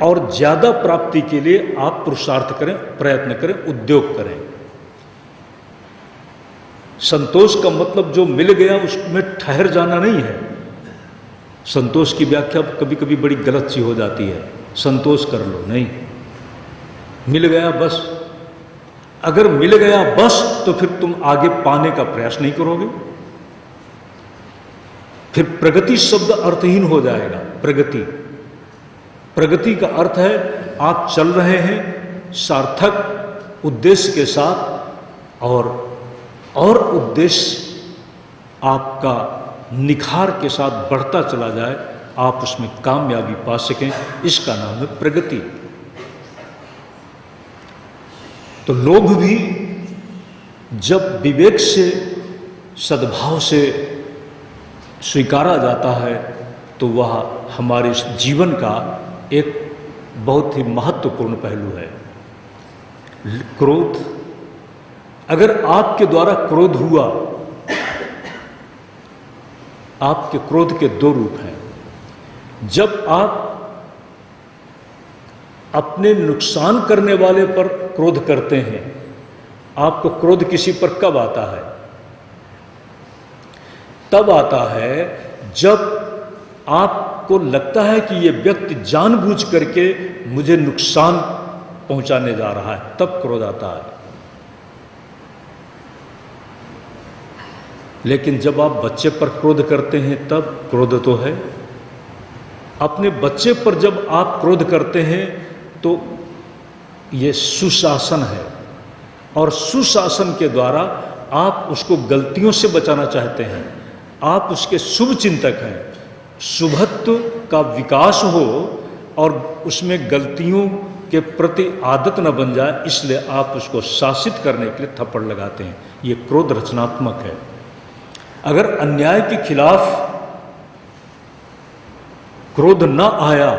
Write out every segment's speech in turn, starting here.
और ज्यादा प्राप्ति के लिए आप पुरुषार्थ करें, प्रयत्न करें, उद्योग करें। संतोष का मतलब जो मिल गया उसमें ठहर जाना नहीं है। संतोष की व्याख्या कभी कभी बड़ी गलत सी हो जाती है, संतोष कर लो, नहीं, मिल गया बस। अगर मिल गया बस तो फिर तुम आगे पाने का प्रयास नहीं करोगे, फिर प्रगति शब्द अर्थहीन हो जाएगा। प्रगति का अर्थ है आप चल रहे हैं सार्थक उद्देश्य के साथ, और उद्देश्य आपका निखार के साथ बढ़ता चला जाए, आप उसमें कामयाबी पा सकें, इसका नाम है प्रगति। तो लोभ भी जब विवेक से, सद्भाव से स्वीकारा जाता है तो वह हमारे जीवन का एक बहुत ही महत्वपूर्ण पहलू है। क्रोध, अगर आपके द्वारा क्रोध हुआ, आपके क्रोध के दो रूप हैं। जब आप अपने नुकसान करने वाले पर क्रोध करते हैं, आपको क्रोध किसी पर कब आता है? तब आता है जब आपको लगता है कि यह व्यक्ति जानबूझ करके मुझे नुकसान पहुंचाने जा रहा है, तब क्रोध आता है। लेकिन जब आप बच्चे पर क्रोध करते हैं तब क्रोध तो है। अपने बच्चे पर जब आप क्रोध करते हैं तो ये सुशासन है, और सुशासन के द्वारा आप उसको गलतियों से बचाना चाहते हैं। आप उसके शुभ चिंतक हैं, शुभत्व का विकास हो और उसमें गलतियों के प्रति आदत न बन जाए, इसलिए आप उसको शासित करने के लिए थप्पड़ लगाते हैं। ये क्रोध रचनात्मक है। अगर अन्याय के खिलाफ क्रोध न आया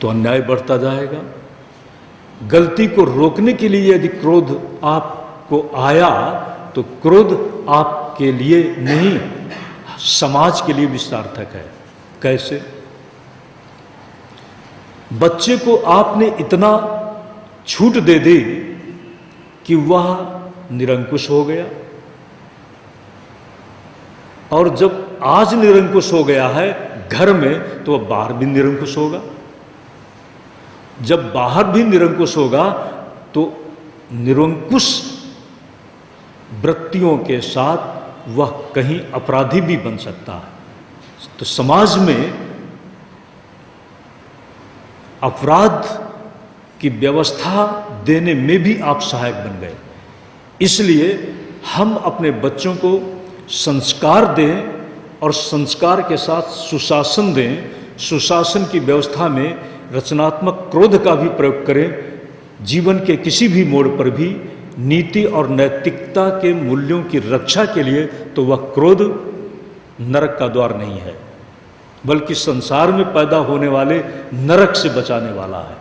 तो अन्याय बढ़ता जाएगा। गलती को रोकने के लिए यदि क्रोध आपको आया तो क्रोध आपके लिए नहीं, समाज के लिए भी सार्थक है। कैसे? बच्चे को आपने इतना छूट दे दी कि वह निरंकुश हो गया, और जब आज निरंकुश हो गया है घर में, तो वह बाहर भी निरंकुश होगा। जब बाहर भी निरंकुश होगा तो निरंकुश वृत्तियों के साथ वह कहीं अपराधी भी बन सकता है। तो समाज में अपराध की व्यवस्था देने में भी आप सहायक बन गए। इसलिए हम अपने बच्चों को संस्कार दें और संस्कार के साथ सुशासन दें। सुशासन की व्यवस्था में रचनात्मक क्रोध का भी प्रयोग करें। जीवन के किसी भी मोड़ पर भी नीति और नैतिकता के मूल्यों की रक्षा के लिए तो वह क्रोध नरक का द्वार नहीं है, बल्कि संसार में पैदा होने वाले नरक से बचाने वाला है।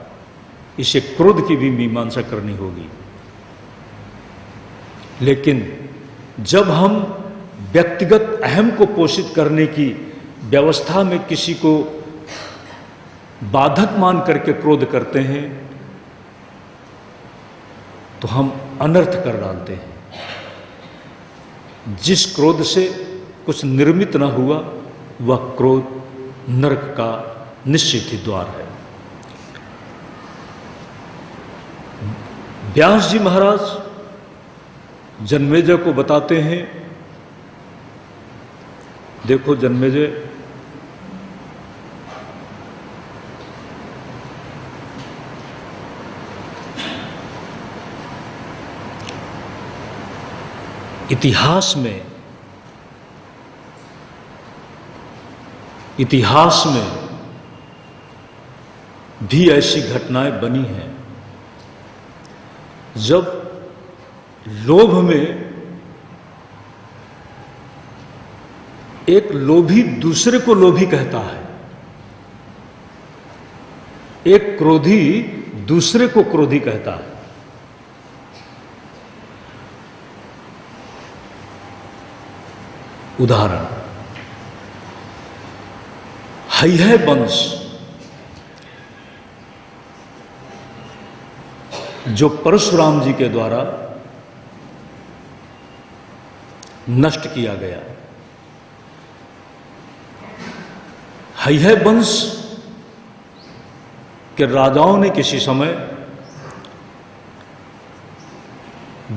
इसे क्रोध की भी मीमांसा करनी होगी। लेकिन जब हम व्यक्तिगत अहम को पोषित करने की व्यवस्था में किसी को बाधक मान करके क्रोध करते हैं तो हम अनर्थ कर डालते हैं। जिस क्रोध से कुछ निर्मित न हुआ वह क्रोध नरक का निश्चित ही द्वार है। व्यास जी महाराज जन्मेजय को बताते हैं, देखो जन्मेजय, इतिहास में भी ऐसी घटनाएं बनी हैं जब लोभ में एक लोभी दूसरे को लोभी कहता है, एक क्रोधी दूसरे को क्रोधी कहता है। उदाहरण, हैहय वंश जो परशुराम जी के द्वारा नष्ट किया गया। हैहय वंश के राजाओं ने किसी समय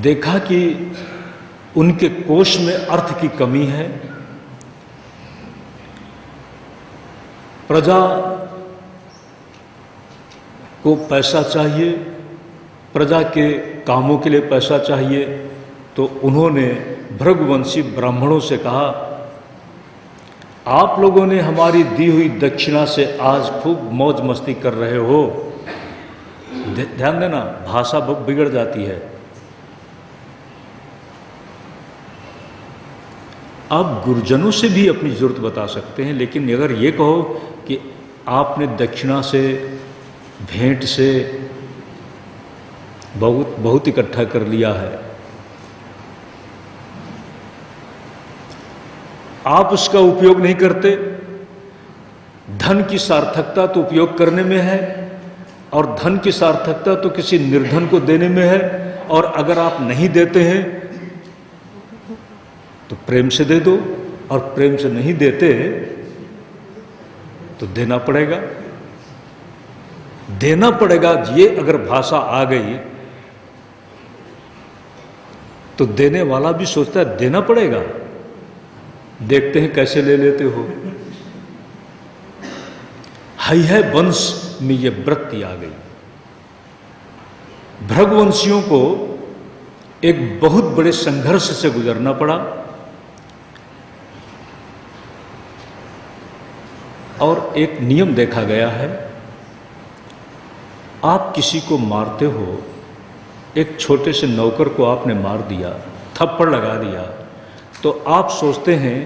देखा कि उनके कोष में अर्थ की कमी है, प्रजा को पैसा चाहिए, प्रजा के कामों के लिए पैसा चाहिए, तो उन्होंने भृगुवंशी ब्राह्मणों से कहा, आप लोगों ने हमारी दी हुई दक्षिणा से आज खूब मौज मस्ती कर रहे हो। ध्यान देना, भाषा बिगड़ जाती है। आप गुरुजनों से भी अपनी जरूरत बता सकते हैं, लेकिन अगर ये कहो कि आपने दक्षिणा से, भेंट से बहुत इकट्ठा कर लिया है, आप उसका उपयोग नहीं करते। धन की सार्थकता तो उपयोग करने में है, और धन की सार्थकता तो किसी निर्धन को देने में है, और अगर आप नहीं देते हैं तो प्रेम से दे दो, और प्रेम से नहीं देते तो देना पड़ेगा। देना पड़ेगा, ये अगर भाषा आ गई तो देने वाला भी सोचता है देना पड़ेगा। देखते हैं कैसे ले लेते हो। हैहय वंश में ये वृत्ति आ गई। भृगुवंशियों को एक बहुत बड़े संघर्ष से गुजरना पड़ा, और एक नियम देखा गया है, आप किसी को मारते हो, एक छोटे से नौकर को आपने मार दिया, थप्पड़ लगा दिया, तो आप सोचते हैं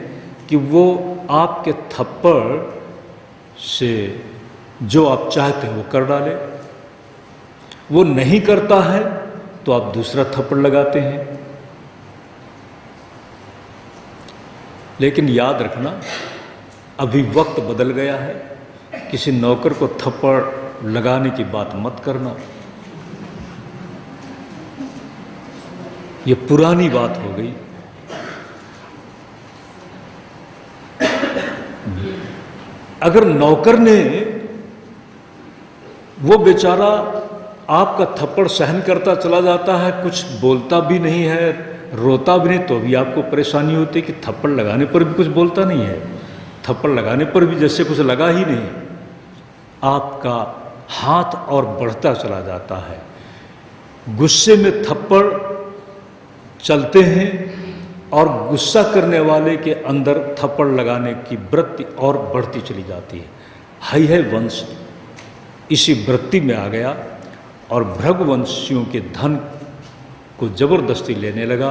कि वो आपके थप्पड़ से जो आप चाहते हैं वो कर डाले। वो नहीं करता है तो आप दूसरा थप्पड़ लगाते हैं। लेकिन याद रखना, अभी वक्त बदल गया है, किसी नौकर को थप्पड़ लगाने की बात मत करना। ये पुरानी बात हो गई। अगर नौकर ने, वो बेचारा आपका थप्पड़ सहन करता चला जाता है, कुछ बोलता भी नहीं है, रोता भी नहीं, तो भी आपको परेशानी होती है कि थप्पड़ लगाने पर भी कुछ बोलता नहीं है, थप्पड़ लगाने पर भी जैसे कुछ लगा ही नहीं। आपका हाथ और बढ़ता चला जाता है। गुस्से में थप्पड़ चलते हैं, और गुस्सा करने वाले के अंदर थप्पड़ लगाने की वृत्ति और बढ़ती चली जाती है। हैहय वंश इसी वृत्ति में आ गया, और भृगुवंशियों के धन को जबरदस्ती लेने लगा,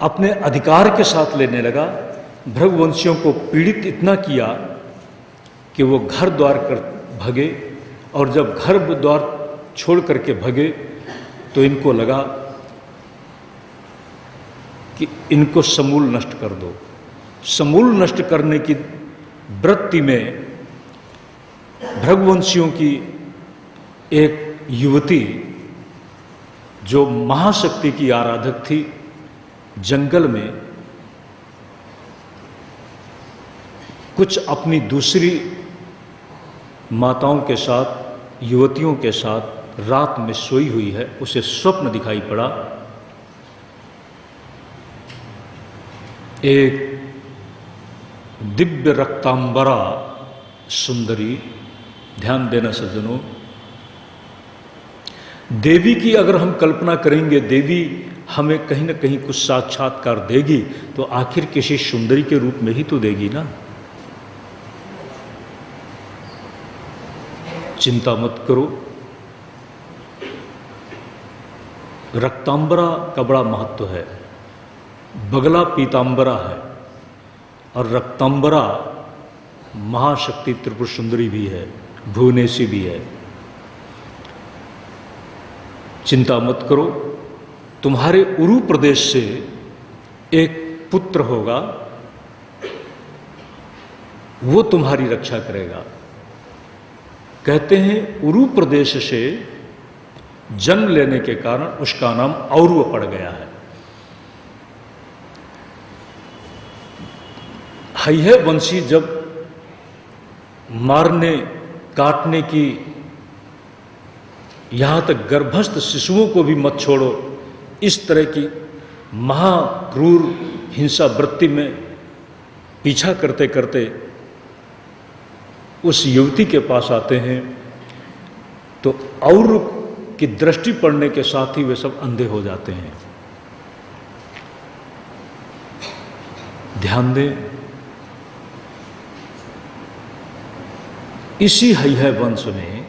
अपने अधिकार के साथ लेने लगा। भृगुवंशियों को पीड़ित इतना किया कि वो घर द्वार कर भगे, और जब घर द्वार छोड़ करके भगे तो इनको लगा कि इनको समूल नष्ट कर दो। समूल नष्ट करने की वृत्ति में भृगुवंशियों की एक युवती, जो महाशक्ति की आराधक थी, जंगल में कुछ अपनी दूसरी माताओं के साथ, युवतियों के साथ रात में सोई हुई है। उसे स्वप्न दिखाई पड़ा, एक दिव्य रक्तांबरा सुंदरी। ध्यान देना सज्जनों, देवी की अगर हम कल्पना करेंगे, देवी हमें कहीं ना कहीं कुछ साक्षात्कार देगी, तो आखिर किसी सुंदरी के रूप में ही तो देगी ना। चिंता मत करो, रक्तांबरा का बड़ा महत्व है। बगला पीतांबरा है, और रक्तांबरा महाशक्ति त्रिपुर सुंदरी भी है, भुवनेशी भी है। चिंता मत करो, तुम्हारे उरु प्रदेश से एक पुत्र होगा, वो तुम्हारी रक्षा करेगा। कहते हैं उरु प्रदेश से जन्म लेने के कारण उसका नाम औरव पड़ गया है। हैय वंशी जब मारने काटने की, यहां तक गर्भस्थ शिशुओं को भी मत छोड़ो, इस तरह की महाक्रूर हिंसा वृत्ति में पीछा करते करते उस युवती के पास आते हैं, तो और की दृष्टि पड़ने के साथ ही वे सब अंधे हो जाते हैं। ध्यान दें, इसी हैय वंश में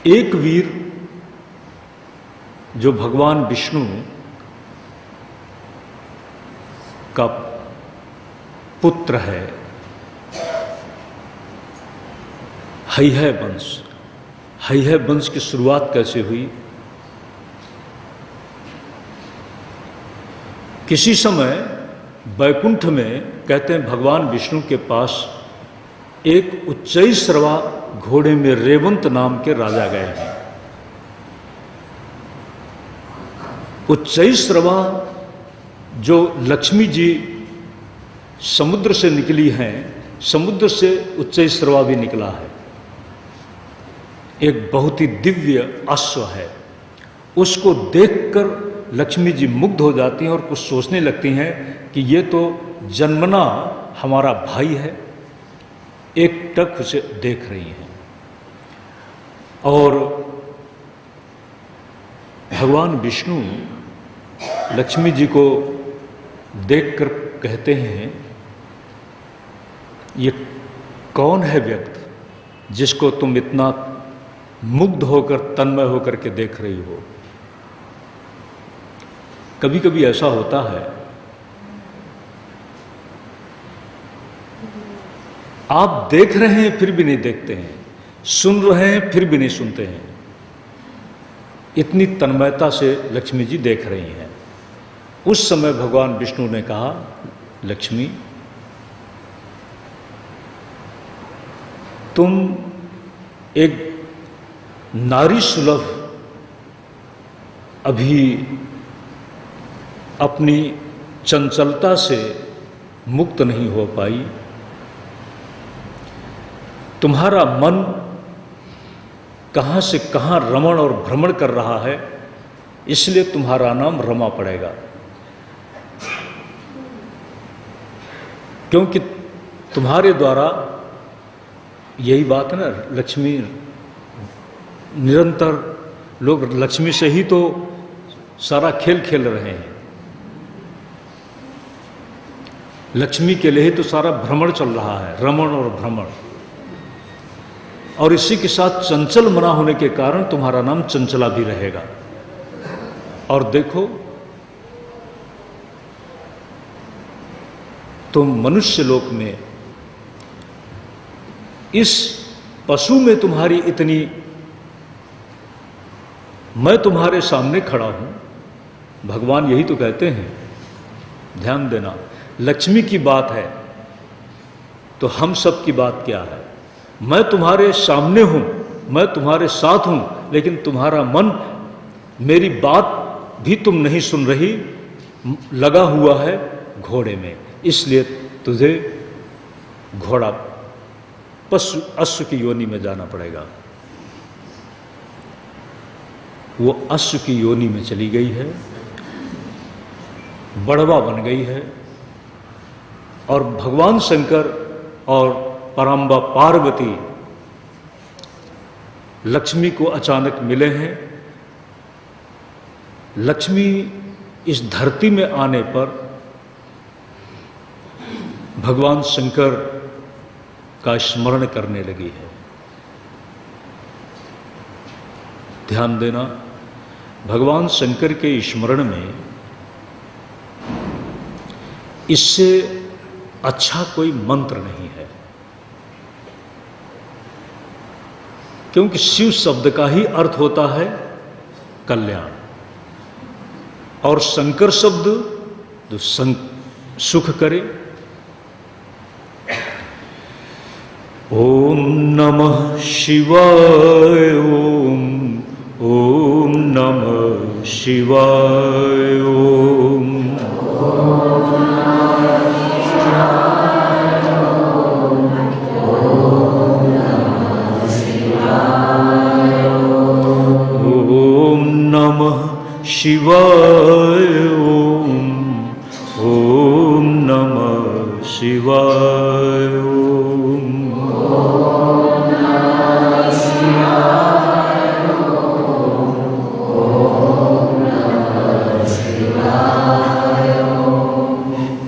एक वीर जो भगवान विष्णु का पुत्र है, हैय वंश। हैय वंश की शुरुआत कैसे हुई? किसी समय वैकुंठ में, कहते हैं भगवान विष्णु के पास एक उच्चैश्रवा घोड़े में रेवंत नाम के राजा गए हैं। उच्चैश्रवा जो लक्ष्मी जी समुद्र से निकली हैं, समुद्र से उच्चैश्रवा भी निकला है। एक बहुत ही दिव्य अश्व है। उसको देखकर लक्ष्मी जी मुग्ध हो जाती हैं और कुछ सोचने लगती हैं कि ये तो जन्मना हमारा भाई है। एक टक उसे देख रही हैं और भगवान विष्णु लक्ष्मी जी को देखकर कहते हैं, ये कौन है व्यक्ति जिसको तुम इतना मुग्ध होकर, तन्मय होकर के देख रही हो? कभी कभी ऐसा होता है, आप देख रहे हैं फिर भी नहीं देखते हैं, सुन रहे हैं फिर भी नहीं सुनते हैं। इतनी तन्मयता से लक्ष्मी जी देख रही हैं। उस समय भगवान विष्णु ने कहा, लक्ष्मी तुम एक नारी सुलभ अभी अपनी चंचलता से मुक्त नहीं हो पाई। तुम्हारा मन कहाँ से कहाँ रमण और भ्रमण कर रहा है, इसलिए तुम्हारा नाम रमा पड़ेगा। क्योंकि तुम्हारे द्वारा, यही बात है ना, लक्ष्मी निरंतर, लोग लक्ष्मी से ही तो सारा खेल खेल रहे हैं। लक्ष्मी के लिए ही तो सारा भ्रमण चल रहा है, रमण और भ्रमण। और इसी के साथ चंचल मना होने के कारण तुम्हारा नाम चंचला भी रहेगा। और देखो, तुम मनुष्य लोक में, इस पशु में तुम्हारी इतनी, मैं तुम्हारे सामने खड़ा हूं। भगवान यही तो कहते हैं। ध्यान देना, लक्ष्मी की बात है तो हम सब की बात क्या है? मैं तुम्हारे सामने हूं, मैं तुम्हारे साथ हूं, लेकिन तुम्हारा मन, मेरी बात भी तुम नहीं सुन रही, लगा हुआ है घोड़े में। इसलिए तुझे घोड़ा, पशु, अश्व की योनि में जाना पड़ेगा। वो अश्व की योनि में चली गई है, बड़वा बन गई है। और भगवान शंकर और पराम्बा पार्वती लक्ष्मी को अचानक मिले हैं। लक्ष्मी इस धरती में आने पर भगवान शंकर का स्मरण करने लगी है। ध्यान देना, भगवान शंकर के स्मरण में इससे अच्छा कोई मंत्र नहीं है। क्योंकि शिव शब्द का ही अर्थ होता है कल्याण, और शंकर शब्द जो सुख करे। ओम नमः शिवाय। ओम नमः शिवाय। ओम नमः शिवाय। ओम नमः शिवाय।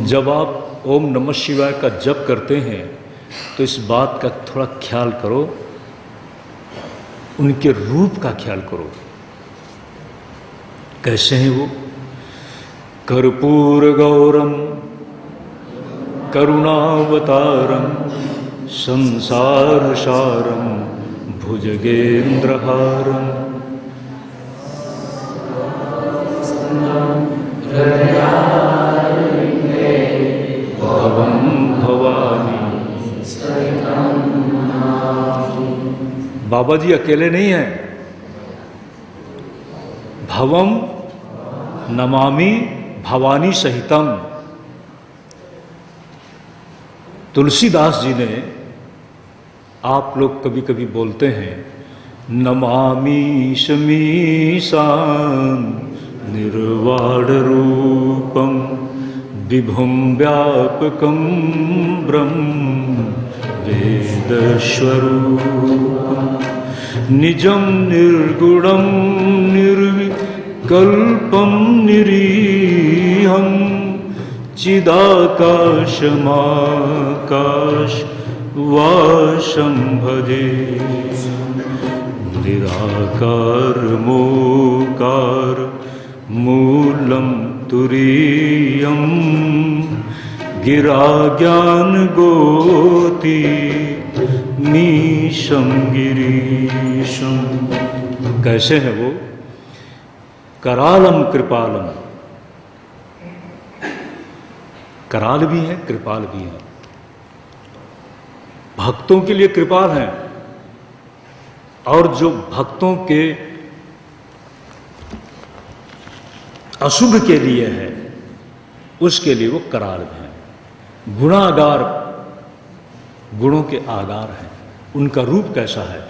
जब आप ओम नमः शिवाय का जप करते हैं तो इस बात का थोड़ा ख्याल करो, उनके रूप का ख्याल करो। कैसे हैं वो? कर्पूर गौरम करुणावतारम संसार सारम भुजगेंद्रहारम भवं भवानी। बाबा जी अकेले नहीं हैं। भवम नमामि भवानी सहितम। तुलसीदास जी ने, आप लोग कभी कभी बोलते हैं, नमामि शमीशान निर्वाण रूपम विभुम व्यापकम ब्रह्म वेदस्वरूपम निजं निर्गुणं निर्विकल्पं निरीहं चिदाकाशमाकाशवासं भजे। निराकार मोकार मूलं तुरीयं गिरा ज्ञान गोती मीशं गिरीशं। कैसे है वो? करालम कृपालम। कराल भी है, कृपाल भी है। भक्तों के लिए कृपाल हैं और जो भक्तों के अशुभ के लिए है उसके लिए वो कराल हैं। गुणागार, गुणों के आगार हैं। उनका रूप कैसा है?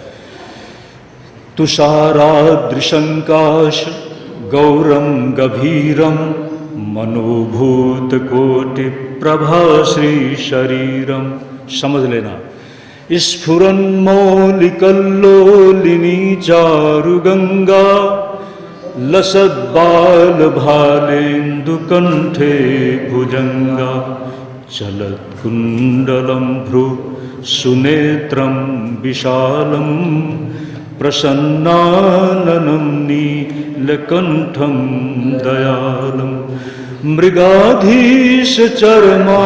तुषारादृशंकाश गौरम गभीरम मनोभूत कोटि प्रभा श्री शरीरम। समझ लेना। स्फुरन मौलिकल्लोलिनी चारु गंगा लसद बाल भालेन्दु कंठे भुजंगा चलत कुंडलम भ्रु सुनेत्रम विशालम प्रसन्नाननं नीलकंठं दयालम मृगाधीश चरमा